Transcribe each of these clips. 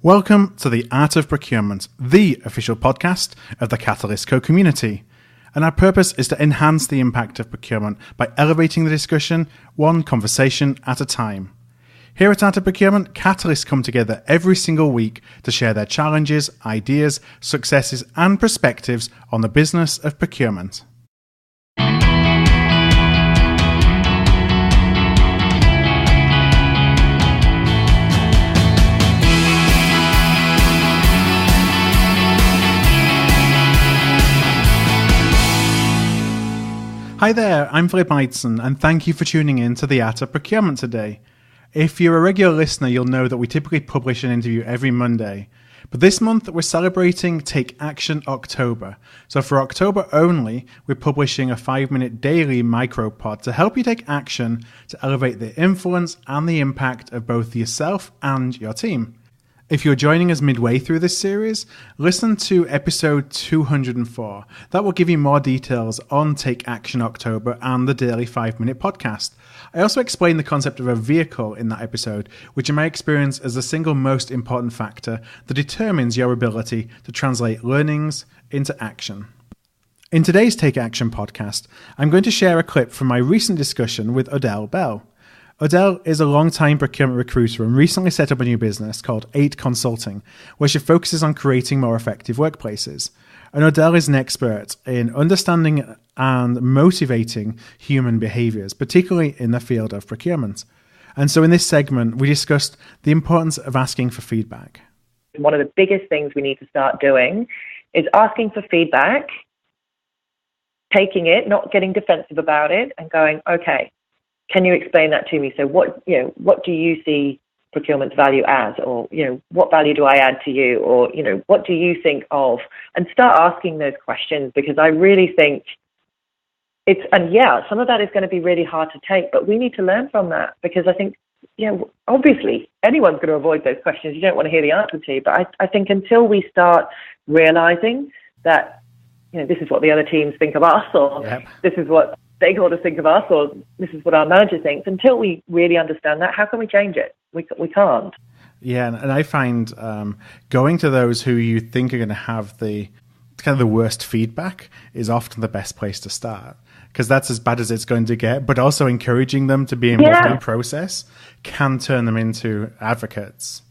Welcome to the Art of Procurement, the official podcast of the Catalyst Co-community. And our purpose is to enhance the impact of procurement by elevating the discussion one conversation at a time. Here at Art of Procurement, Catalysts come together every single week to share their challenges, ideas, successes and perspectives on the business of procurement. Hi there, I'm Philip Eitzen, and thank you for tuning in to the Art of Procurement today. If you're a regular listener, you'll know that we typically publish an interview every Monday. But this month, we're celebrating Take Action October. So for October only, we're publishing a 5-minute daily micropod to help you take action to elevate the influence and the impact of both yourself and your team. If you're joining us midway through this series, listen to episode 204. That will give you more details on Take Action October and the daily 5-minute podcast. I also explain the concept of a vehicle in that episode, which in my experience is the single most important factor that determines your ability to translate learnings into action. In today's Take Action podcast, I'm going to share a clip from my recent discussion with Odell Bell. Odell is a long-time procurement recruiter and recently set up a new business called 8 Consulting, where she focuses on creating more effective workplaces. And Odell is an expert in understanding and motivating human behaviors, particularly in the field of procurement. And so in this segment, we discussed the importance of asking for feedback. One of the biggest things we need to start doing is asking for feedback, taking it, not getting defensive about it, and going, okay, can you explain that to me? So what do you see procurement's value as? Or, what value do I add to you? Or, what do you think of? And start asking those questions, because I really think some of that is going to be really hard to take, but we need to learn from that, because I think, obviously anyone's going to avoid those questions. You don't want to hear the answer to, but I think until we start realizing that, this is what the other teams think of us, or This is what stakeholders think of us, or this is what our manager thinks, until we really understand that, how can we change it? We can't. Yeah, and I find going to those who you think are going to have the worst feedback is often the best place to start, because that's as bad as it's going to get, but also encouraging them to be involved in the process can turn them into advocates.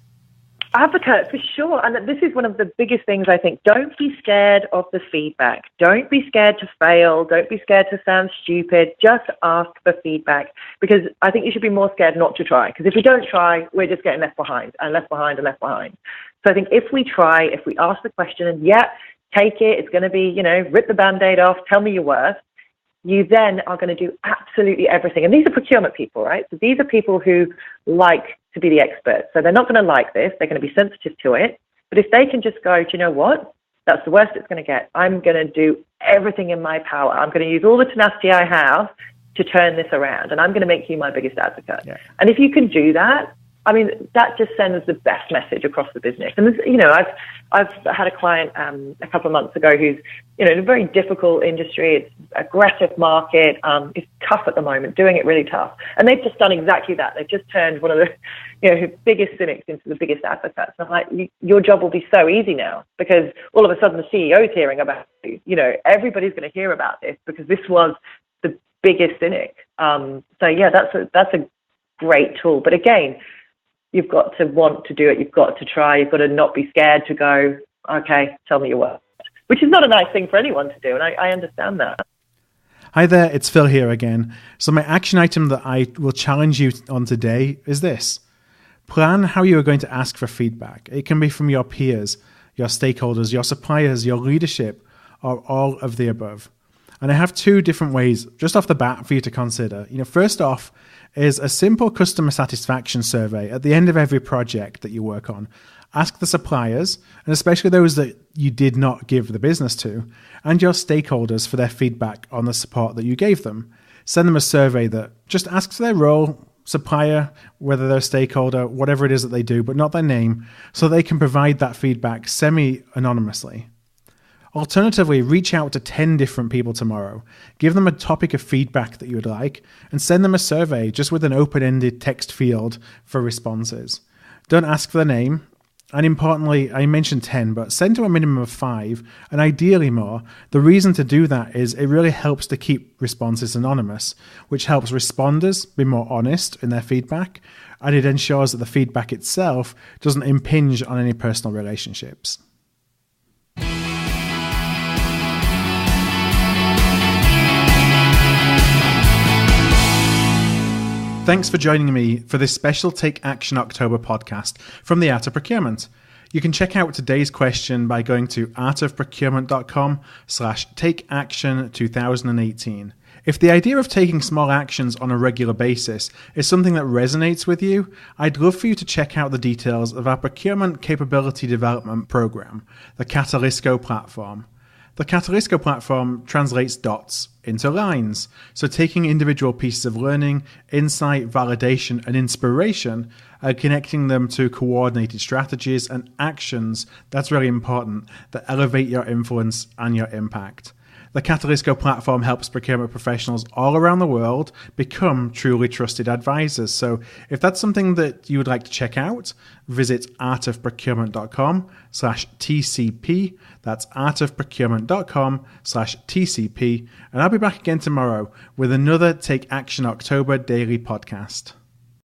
Advocate, for sure. And this is one of the biggest things, I think. Don't be scared of the feedback. Don't be scared to fail. Don't be scared to sound stupid. Just ask for feedback, because I think you should be more scared not to try. Because if we don't try, we're just getting left behind and left behind and left behind. So I think if we try, if we ask the question and take it, it's going to be, rip the Band-Aid off, tell me your worth. You then are going to do absolutely everything. And these are procurement people, right? So these are people who like to be the experts. So they're not going to like this. They're going to be sensitive to it. But if they can just go, do you know what? That's the worst it's going to get. I'm going to do everything in my power. I'm going to use all the tenacity I have to turn this around. And I'm going to make you my biggest advocate. Yeah. And if you can do that, that just sends the best message across the business. And I've had a client a couple of months ago who's in a very difficult industry. It's aggressive market. It's tough at the moment, doing it really tough. And they've just done exactly that. They've just turned one of the biggest cynics into the biggest advocates. And I'm like, your job will be so easy now, because all of a sudden the CEO is hearing about you. Everybody's going to hear about this, because this was the biggest cynic. That's a great tool. But again, you've got to want to do it. You've got to try. You've got to not be scared to go, okay, tell me your worth, which is not a nice thing for anyone to do. And I understand that. Hi there, it's Phil here again. So my action item that I will challenge you on today is this. Plan how you are going to ask for feedback. It can be from your peers, your stakeholders, your suppliers, your leadership, or all of the above. And I have 2 different ways just off the bat for you to consider. First off is a simple customer satisfaction survey at the end of every project that you work on. Ask the suppliers, and especially those that you did not give the business to, and your stakeholders for their feedback on the support that you gave them. Send them a survey that just asks their role, supplier, whether they're a stakeholder, whatever it is that they do, but not their name, so they can provide that feedback semi-anonymously. Alternatively, reach out to 10 different people tomorrow, give them a topic of feedback that you would like, and send them a survey just with an open-ended text field for responses. Don't ask for their name, And importantly, I mentioned 10, but send to a minimum of 5, and ideally more. The reason to do that is it really helps to keep responses anonymous, which helps responders be more honest in their feedback, and it ensures that the feedback itself doesn't impinge on any personal relationships. Thanks for joining me for this special Take Action October podcast from the Art of Procurement. You can check out today's question by going to artofprocurement.com/takeaction2018. If the idea of taking small actions on a regular basis is something that resonates with you, I'd love for you to check out the details of our Procurement Capability Development Program, the Catalysco platform. The Catalysco platform translates dots into lines, so taking individual pieces of learning, insight, validation, and inspiration and connecting them to coordinated strategies and actions, that's really important, that elevate your influence and your impact. The Catalysco platform helps procurement professionals all around the world become truly trusted advisors. So if that's something that you would like to check out, visit artofprocurement.com/TCP. That's artofprocurement.com/TCP. And I'll be back again tomorrow with another Take Action October daily podcast.